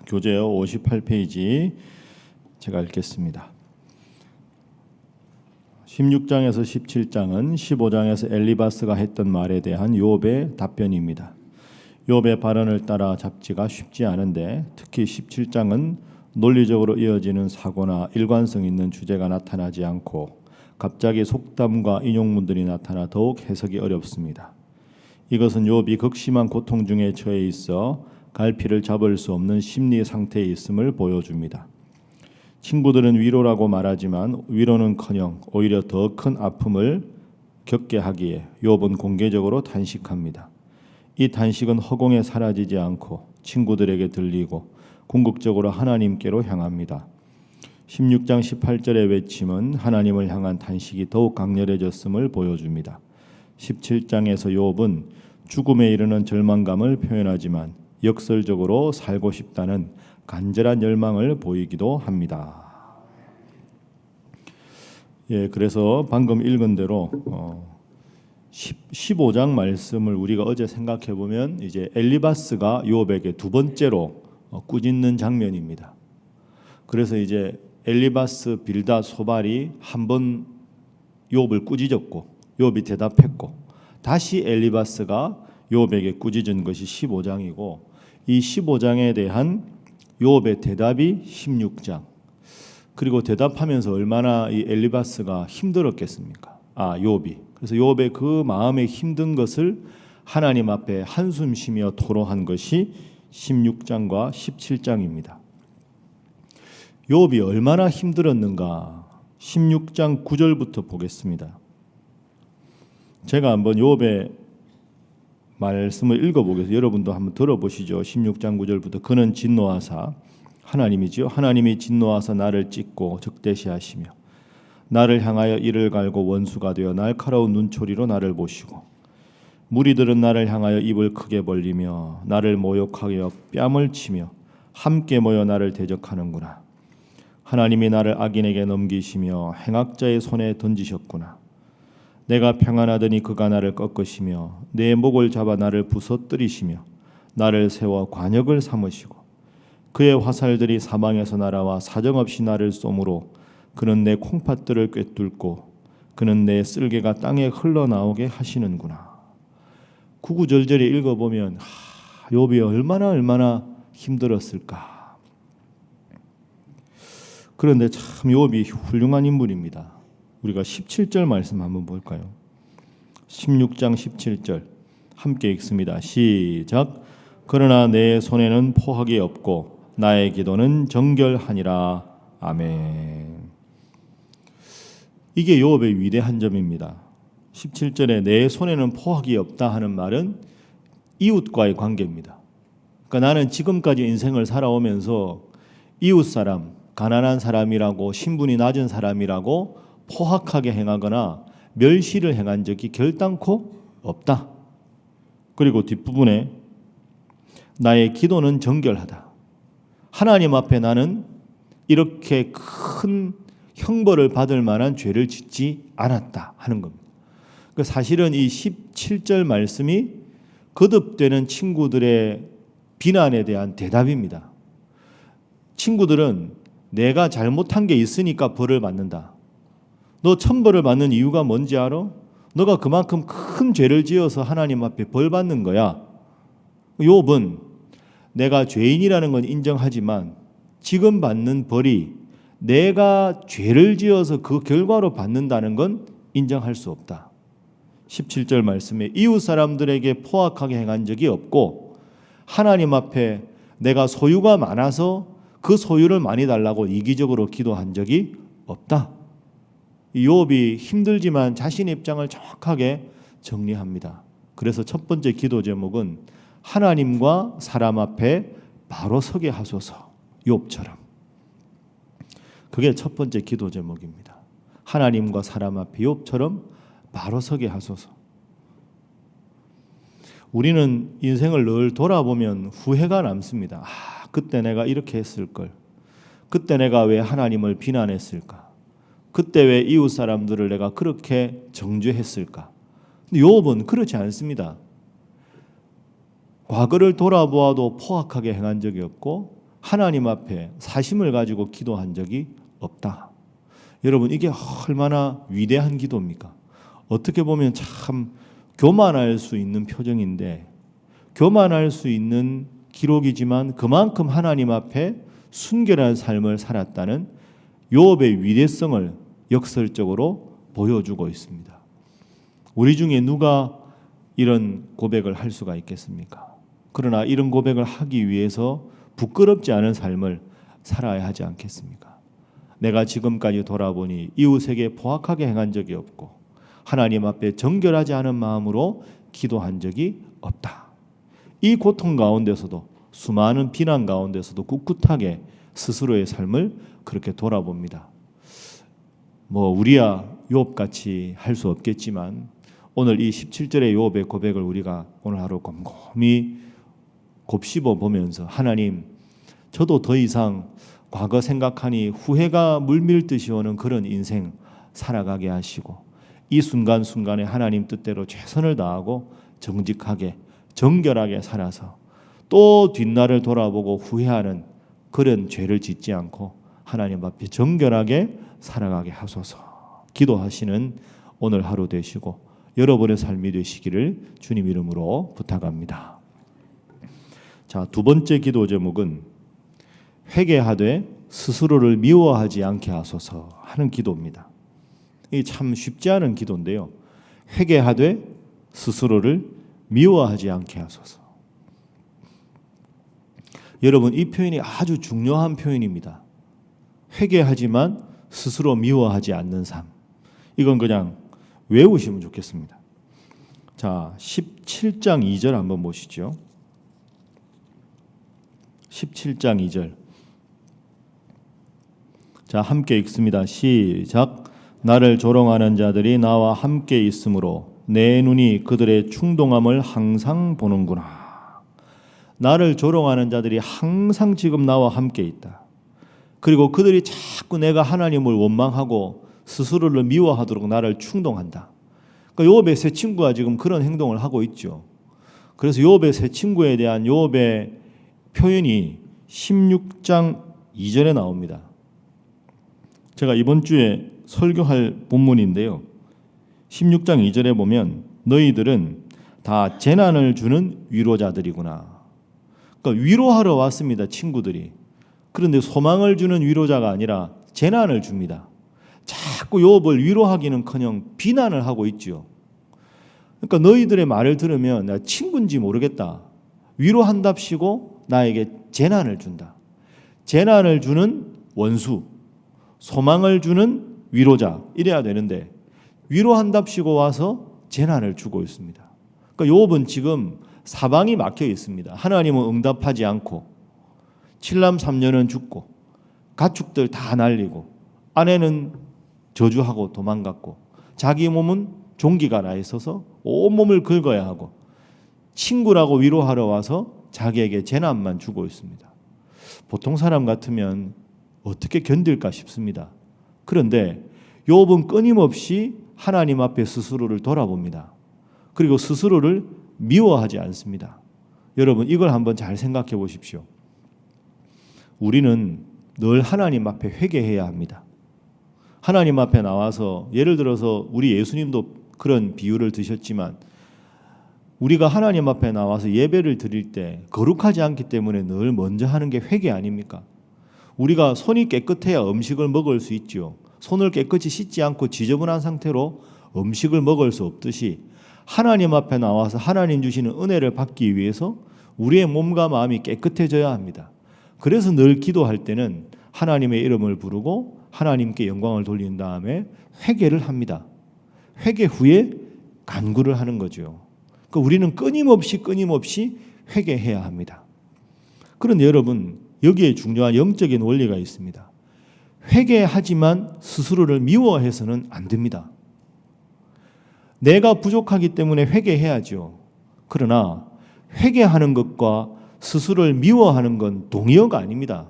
교재요 58페이지 제가 읽겠습니다. 16장에서 17장은 15장에서 엘리바스가 했던 말에 대한 욥의 답변입니다. 욥의 발언을 따라 잡지가 쉽지 않은데 특히 17장은 논리적으로 이어지는 사고나 일관성 있는 주제가 나타나지 않고 갑자기 속담과 인용문들이 나타나 더욱 해석이 어렵습니다. 이것은 욥이 극심한 고통 중에 처해 있어 갈피를 잡을 수 없는 심리 상태에 있음을 보여줍니다. 친구들은 위로라고 말하지만 위로는커녕 오히려 더 큰 아픔을 겪게 하기에 욥은 공개적으로 단식합니다. 이 단식은 허공에 사라지지 않고 친구들에게 들리고 궁극적으로 하나님께로 향합니다. 16장 18절의 외침은 하나님을 향한 단식이 더욱 강렬해졌음을 보여줍니다. 17장에서 욥은 죽음에 이르는 절망감을 표현하지만 역설적으로 살고 싶다는 간절한 열망을 보이기도 합니다. 그래서 방금 읽은 대로 15장 말씀을 우리가 어제 생각해 보면 이제 엘리바스가 욥에게 두 번째로 꾸짖는 장면입니다. 그래서 이제 엘리바스, 빌닷, 소발이 한 번 욥을 꾸짖었고 욥이 대답했고 다시 엘리바스가 욥에게 꾸짖은 것이 15장이고 이 15장에 대한 욥의 대답이 16장. 그리고 대답하면서 얼마나 이 엘리바스가 힘들었겠습니까? 욥이. 그래서 욥의 그 마음에 힘든 것을 하나님 앞에 한숨 쉬며 토로한 것이 16장과 17장입니다. 욥이 얼마나 힘들었는가? 16장 9절부터 보겠습니다. 제가 한번 욥의 말씀을 읽어보겠습니다. 여러분도 한번 들어보시죠. 16장 9절부터 그는 진노하사 하나님이지요. 하나님이 진노하사 나를 찢고 적대시하시며 나를 향하여 이를 갈고 원수가 되어 날카로운 눈초리로 나를 보시고 무리들은 나를 향하여 입을 크게 벌리며 나를 모욕하여 뺨을 치며 함께 모여 나를 대적하는구나. 하나님이 나를 악인에게 넘기시며 행악자의 손에 던지셨구나. 내가 평안하더니 그가 나를 꺾으시며 내 목을 잡아 나를 부서뜨리시며 나를 세워 관역을 삼으시고 그의 화살들이 사방에서 날아와 사정없이 나를 쏘므로 그는 내 콩팥들을 꿰뚫고 그는 내 쓸개가 땅에 흘러나오게 하시는구나. 구구절절히 읽어보면 욥이 얼마나 힘들었을까. 그런데 참 욥이 훌륭한 인물입니다. 우리가 17절 말씀 한번 볼까요? 16장 17절 함께 읽습니다. 시작. 그러나 내 손에는 포학이 없고 나의 기도는 정결하니라. 아멘. 이게 욥의 위대한 점입니다. 17절에 내 손에는 포학이 없다 하는 말은 이웃과의 관계입니다. 그러니까 나는 지금까지 인생을 살아오면서 이웃 사람, 가난한 사람이라고 신분이 낮은 사람이라고 포악하게 행하거나 멸시를 행한 적이 결단코 없다. 그리고 뒷부분에 나의 기도는 정결하다. 하나님 앞에 나는 이렇게 큰 형벌을 받을 만한 죄를 짓지 않았다 하는 겁니다. 사실은 이 17절 말씀이 거듭되는 친구들의 비난에 대한 대답입니다. 친구들은 내가 잘못한 게 있으니까 벌을 받는다. 너 천벌을 받는 이유가 뭔지 알아? 너가 그만큼 큰 죄를 지어서 하나님 앞에 벌 받는 거야. 욥은 내가 죄인이라는 건 인정하지만 지금 받는 벌이 내가 죄를 지어서 그 결과로 받는다는 건 인정할 수 없다. 17절 말씀에 이웃 사람들에게 포악하게 행한 적이 없고 하나님 앞에 내가 소유가 많아서 그 소유를 많이 달라고 이기적으로 기도한 적이 없다. 욥이 힘들지만 자신의 입장을 정확하게 정리합니다. 그래서 첫 번째 기도 제목은 하나님과 사람 앞에 바로 서게 하소서. 욥처럼. 그게 첫 번째 기도 제목입니다. 하나님과 사람 앞에 욥처럼 바로 서게 하소서. 우리는 인생을 늘 돌아보면 후회가 남습니다. 그때 내가 이렇게 했을 걸. 그때 내가 왜 하나님을 비난했을까? 그때 왜 이웃 사람들을 내가 그렇게 정죄했을까? 근데 욥은 그렇지 않습니다. 과거를 돌아보아도 포악하게 행한 적이 없고 하나님 앞에 사심을 가지고 기도한 적이 없다. 여러분, 이게 얼마나 위대한 기도입니까? 어떻게 보면 참 교만할 수 있는 표정인데, 교만할 수 있는 기록이지만 그만큼 하나님 앞에 순결한 삶을 살았다는 욥의 위대성을 역설적으로 보여주고 있습니다. 우리 중에 누가 이런 고백을 할 수가 있겠습니까? 그러나 이런 고백을 하기 위해서 부끄럽지 않은 삶을 살아야 하지 않겠습니까? 내가 지금까지 돌아보니 이웃에게 포악하게 행한 적이 없고 하나님 앞에 정결하지 않은 마음으로 기도한 적이 없다. 이 고통 가운데서도, 수많은 비난 가운데서도 꿋꿋하게 스스로의 삶을 그렇게 돌아봅니다. 우리야 욥같이 할 수 없겠지만 오늘 이 17절의 욥의 고백을 우리가 오늘 하루 곰곰이 곱씹어 보면서, 하나님, 저도 더 이상 과거 생각하니 후회가 물밀듯이 오는 그런 인생 살아가게 하시고, 이 순간순간에 하나님 뜻대로 최선을 다하고 정직하게 정결하게 살아서 또 뒷날을 돌아보고 후회하는 그런 죄를 짓지 않고 하나님 앞에 정결하게 살아가게 하소서. 기도하시는 오늘 하루 되시고 여러분의 삶이 되시기를 주님 이름으로 부탁합니다. 자, 두 번째 기도 제목은 회개하되 스스로를 미워하지 않게 하소서 하는 기도입니다. 이 참 쉽지 않은 기도인데요. 회개하되 스스로를 미워하지 않게 하소서. 여러분, 이 표현이 아주 중요한 표현입니다. 회개하지만 스스로 미워하지 않는 삶. 이건 그냥 외우시면 좋겠습니다. 자, 17장 2절 한번 보시죠. 17장 2절. 자, 함께 읽습니다. 시작. 나를 조롱하는 자들이 나와 함께 있으므로 내 눈이 그들의 충동함을 항상 보는구나. 나를 조롱하는 자들이 항상 지금 나와 함께 있다. 그리고 그들이 자꾸 내가 하나님을 원망하고 스스로를 미워하도록 나를 충동한다. 그러니까 욥의 세 친구가 지금 그런 행동을 하고 있죠. 그래서 욥의 세 친구에 대한 욥의 표현이 16장 2절에 나옵니다. 제가 이번 주에 설교할 본문인데요. 16장 2절에 보면 너희들은 다 재난을 주는 위로자들이구나. 그러니까 위로하러 왔습니다, 친구들이. 그런데 소망을 주는 위로자가 아니라 재난을 줍니다. 자꾸 욥을 위로하기는커녕 비난을 하고 있지요. 그러니까 너희들의 말을 들으면 나 친구인지 모르겠다. 위로한답시고 나에게 재난을 준다. 재난을 주는 원수, 소망을 주는 위로자, 이래야 되는데 위로한답시고 와서 재난을 주고 있습니다. 그러니까 욥은 지금 사방이 막혀 있습니다. 하나님은 응답하지 않고 칠남 삼녀는 죽고 가축들 다 날리고 아내는 저주하고 도망갔고 자기 몸은 종기가 나 있어서 온몸을 긁어야 하고 친구라고 위로하러 와서 자기에게 재난만 주고 있습니다. 보통 사람 같으면 어떻게 견딜까 싶습니다. 그런데 욥은 끊임없이 하나님 앞에 스스로를 돌아봅니다. 그리고 스스로를 미워하지 않습니다. 여러분, 이걸 한번 잘 생각해 보십시오. 우리는 늘 하나님 앞에 회개해야 합니다. 하나님 앞에 나와서, 예를 들어서 우리 예수님도 그런 비유를 드셨지만 우리가 하나님 앞에 나와서 예배를 드릴 때 거룩하지 않기 때문에 늘 먼저 하는 게 회개 아닙니까? 우리가 손이 깨끗해야 음식을 먹을 수 있죠. 손을 깨끗이 씻지 않고 지저분한 상태로 음식을 먹을 수 없듯이 하나님 앞에 나와서 하나님 주시는 은혜를 받기 위해서 우리의 몸과 마음이 깨끗해져야 합니다. 그래서 늘 기도할 때는 하나님의 이름을 부르고 하나님께 영광을 돌린 다음에 회개를 합니다. 회개 후에 간구를 하는 거죠. 그러니까 우리는 끊임없이 회개해야 합니다. 그런데 여러분, 여기에 중요한 영적인 원리가 있습니다. 회개하지만 스스로를 미워해서는 안 됩니다. 내가 부족하기 때문에 회개해야죠. 그러나 회개하는 것과 스스로를 미워하는 건 동의어가 아닙니다.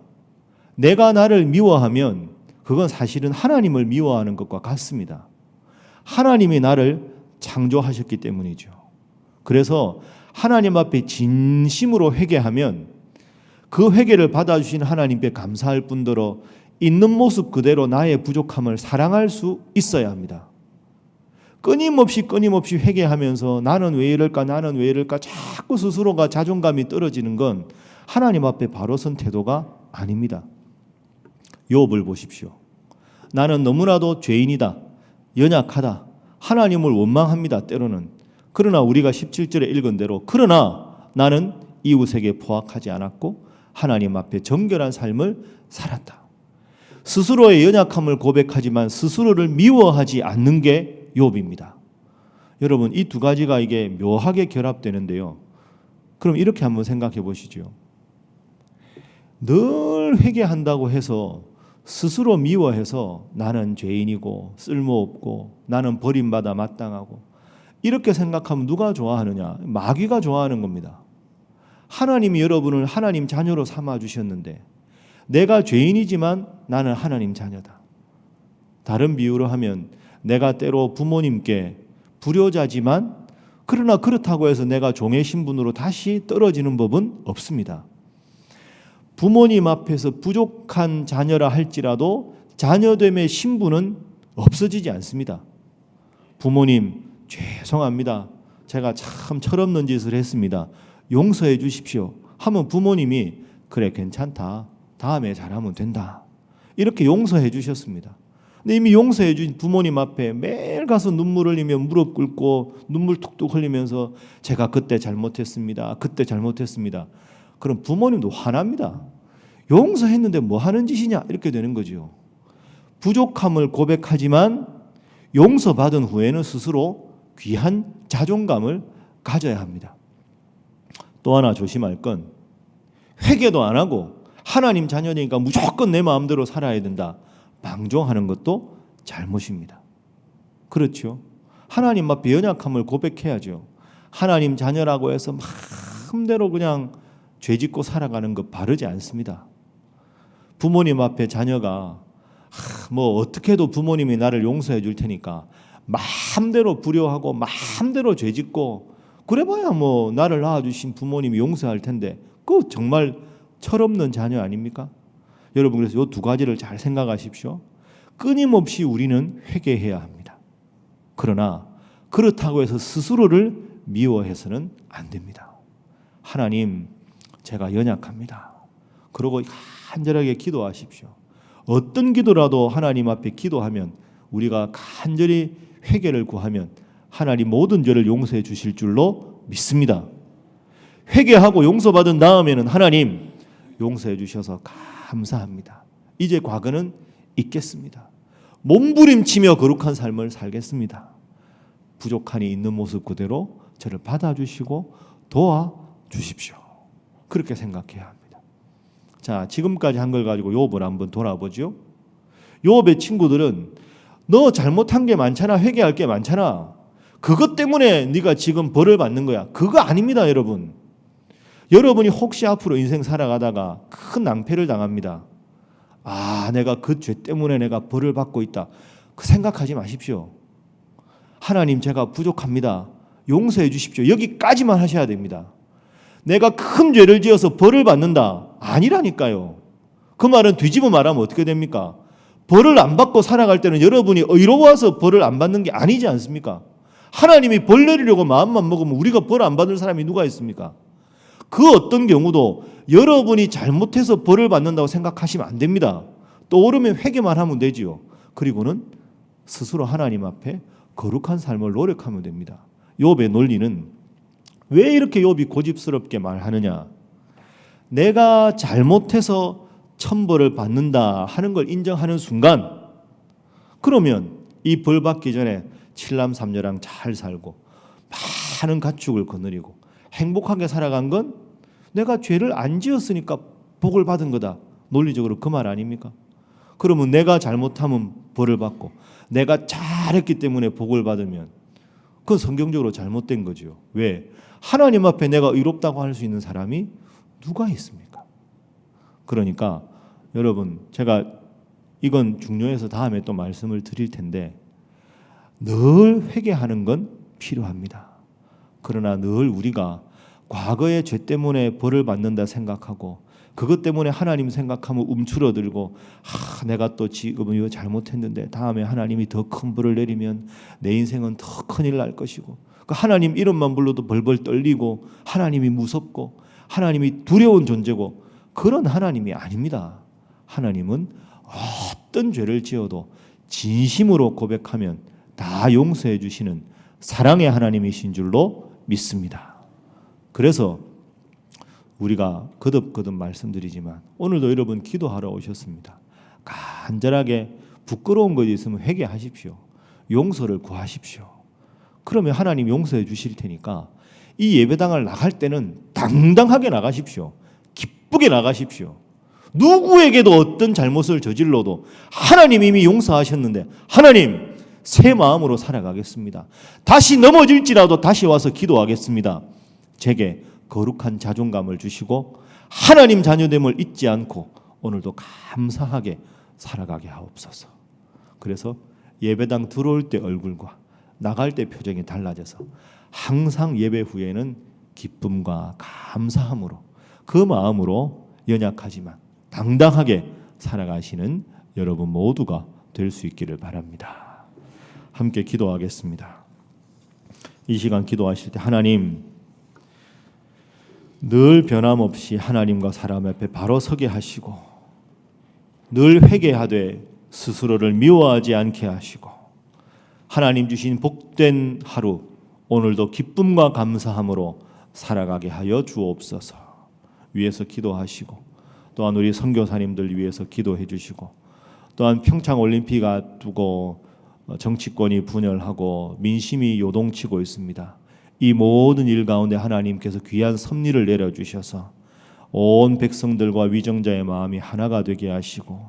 내가 나를 미워하면 그건 사실은 하나님을 미워하는 것과 같습니다. 하나님이 나를 창조하셨기 때문이죠. 그래서 하나님 앞에 진심으로 회개하면 그 회개를 받아주신 하나님께 감사할 뿐더러 있는 모습 그대로 나의 부족함을 사랑할 수 있어야 합니다. 끊임없이 회개하면서 나는 왜 이럴까 자꾸 스스로가 자존감이 떨어지는 건 하나님 앞에 바로 선 태도가 아닙니다. 욥을 보십시오. 나는 너무나도 죄인이다, 연약하다, 하나님을 원망합니다, 때로는. 그러나 우리가 17절에 읽은 대로 그러나 나는 이웃에게 포악하지 않았고 하나님 앞에 정결한 삶을 살았다. 스스로의 연약함을 고백하지만 스스로를 미워하지 않는 게 욥입니다. 여러분, 이 두 가지가 이게 묘하게 결합되는데요. 그럼 이렇게 한번 생각해 보시죠. 늘 회개한다고 해서 스스로 미워해서 나는 죄인이고 쓸모없고 나는 버림받아 마땅하고 이렇게 생각하면 누가 좋아하느냐? 마귀가 좋아하는 겁니다. 하나님이 여러분을 하나님 자녀로 삼아 주셨는데 내가 죄인이지만 나는 하나님 자녀다. 다른 비유로 하면 내가 때로 부모님께 불효자지만 그러나 그렇다고 해서 내가 종의 신분으로 다시 떨어지는 법은 없습니다. 부모님 앞에서 부족한 자녀라 할지라도 자녀됨의 신분은 없어지지 않습니다. 부모님 죄송합니다. 제가 참 철없는 짓을 했습니다. 용서해 주십시오. 하면 부모님이 그래 괜찮다. 다음에 잘하면 된다. 이렇게 용서해 주셨습니다. 근데 이미 용서해 주신 부모님 앞에 매일 가서 눈물 흘리며 무릎 꿇고 눈물 툭툭 흘리면서 제가 그때 잘못했습니다. 그럼 부모님도 화납니다. 용서했는데 뭐 하는 짓이냐 이렇게 되는 거죠. 부족함을 고백하지만 용서받은 후에는 스스로 귀한 자존감을 가져야 합니다. 또 하나 조심할 건 회개도 안 하고 하나님 자녀니까 무조건 내 마음대로 살아야 된다. 방종하는 것도 잘못입니다. 그렇죠. 하나님 앞에 연약함을 고백해야죠. 하나님 자녀라고 해서 마음대로 그냥 죄짓고 살아가는 것 바르지 않습니다. 부모님 앞에 자녀가 뭐 어떻게 해도 부모님이 나를 용서해 줄 테니까 마음대로 불효하고 마음대로 죄짓고 그래봐야 뭐 나를 낳아주신 부모님이 용서할 텐데 그 정말 철없는 자녀 아닙니까? 여러분 그래서 이 두 가지를 잘 생각하십시오. 끊임없이 우리는 회개해야 합니다. 그러나 그렇다고 해서 스스로를 미워해서는 안 됩니다. 하나님 제가 연약합니다. 그러고 간절하게 기도하십시오. 어떤 기도라도 하나님 앞에 기도하면 우리가 간절히 회개를 구하면 하나님 모든 죄를 용서해 주실 줄로 믿습니다. 회개하고 용서받은 다음에는 하나님 용서해 주셔서 감사합니다. 이제 과거는 잊겠습니다. 몸부림치며 거룩한 삶을 살겠습니다. 부족함이 있는 모습 그대로 저를 받아주시고 도와주십시오. 그렇게 생각해야 합니다. 자, 지금까지 한 걸 가지고 욥을 한번 돌아보죠. 욥의 친구들은 너 잘못한 게 많잖아. 회개할 게 많잖아. 그것 때문에 네가 지금 벌을 받는 거야. 그거 아닙니다, 여러분. 여러분이 혹시 앞으로 인생 살아가다가 큰 낭패를 당합니다. 아, 내가 그 죄 때문에 내가 벌을 받고 있다. 그 생각하지 마십시오. 하나님 제가 부족합니다. 용서해 주십시오. 여기까지만 하셔야 됩니다. 내가 큰 죄를 지어서 벌을 받는다. 아니라니까요. 그 말은 뒤집어 말하면 어떻게 됩니까? 벌을 안 받고 살아갈 때는 여러분이 의로워서 벌을 안 받는 게 아니지 않습니까? 하나님이 벌 내리려고 마음만 먹으면 우리가 벌 안 받을 사람이 누가 있습니까? 그 어떤 경우도 여러분이 잘못해서 벌을 받는다고 생각하시면 안 됩니다. 떠오르면 회개만 하면 되지요. 그리고는 스스로 하나님 앞에 거룩한 삶을 노력하면 됩니다. 욥의 논리는 왜 이렇게 욥이 고집스럽게 말하느냐? 내가 잘못해서 천벌을 받는다 하는 걸 인정하는 순간 그러면 이 벌 받기 전에 칠남삼녀랑 잘 살고 많은 가축을 거느리고 행복하게 살아간 건 내가 죄를 안 지었으니까 복을 받은 거다. 논리적으로 그 말 아닙니까? 그러면 내가 잘못하면 벌을 받고 내가 잘했기 때문에 복을 받으면 그건 성경적으로 잘못된 거죠. 왜? 하나님 앞에 내가 의롭다고 할 수 있는 사람이 누가 있습니까? 그러니까 여러분 제가 이건 중요해서 다음에 또 말씀을 드릴 텐데 늘 회개하는 건 필요합니다. 그러나 늘 우리가 과거의 죄 때문에 벌을 받는다 생각하고 그것 때문에 하나님 생각하면 움츠러들고 내가 또 지금 이거 잘못했는데 다음에 하나님이 더 큰 벌을 내리면 내 인생은 더 큰일 날 것이고, 그 하나님 이름만 불러도 벌벌 떨리고 하나님이 무섭고 하나님이 두려운 존재고, 그런 하나님이 아닙니다. 하나님은 어떤 죄를 지어도 진심으로 고백하면 다 용서해 주시는 사랑의 하나님이신 줄로 믿습니다. 그래서 우리가 거듭거듭 말씀드리지만 오늘도 여러분 기도하러 오셨습니다. 간절하게 부끄러운 것이 있으면 회개하십시오. 용서를 구하십시오. 그러면 하나님 용서해 주실 테니까 이 예배당을 나갈 때는 당당하게 나가십시오. 기쁘게 나가십시오. 누구에게도 어떤 잘못을 저질러도 하나님 이미 용서하셨는데 하나님 새 마음으로 살아가겠습니다. 다시 넘어질지라도 다시 와서 기도하겠습니다. 제게 거룩한 자존감을 주시고 하나님 자녀됨을 잊지 않고 오늘도 감사하게 살아가게 하옵소서. 그래서 예배당 들어올 때 얼굴과 나갈 때 표정이 달라져서 항상 예배 후에는 기쁨과 감사함으로 그 마음으로 연약하지만 당당하게 살아가시는 여러분 모두가 될 수 있기를 바랍니다. 함께 기도하겠습니다. 이 시간 기도하실 때 하나님, 늘 변함없이 하나님과 사람 앞에 바로 서게 하시고 늘 회개하되 스스로를 미워하지 않게 하시고 하나님 주신 복된 하루 오늘도 기쁨과 감사함으로 살아가게 하여 주옵소서. 위에서 기도하시고 또한 우리 선교사님들 위해서 기도해 주시고 또한 평창올림픽 앞두고 정치권이 분열하고 민심이 요동치고 있습니다. 이 모든 일 가운데 하나님께서 귀한 섭리를 내려주셔서 온 백성들과 위정자의 마음이 하나가 되게 하시고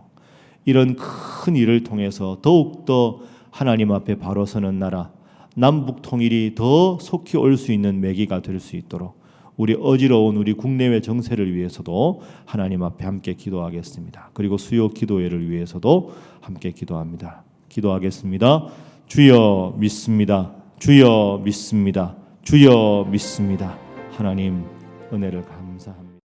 이런 큰 일을 통해서 더욱더 하나님 앞에 바로 서는 나라, 남북 통일이 더 속히 올 수 있는 매기가 될 수 있도록 우리 어지러운 우리 국내외 정세를 위해서도 하나님 앞에 함께 기도하겠습니다. 그리고 수요 기도회를 위해서도 함께 기도합니다. 기도하겠습니다. 주여 믿습니다. 주여 믿습니다. 주여 믿습니다. 하나님 은혜를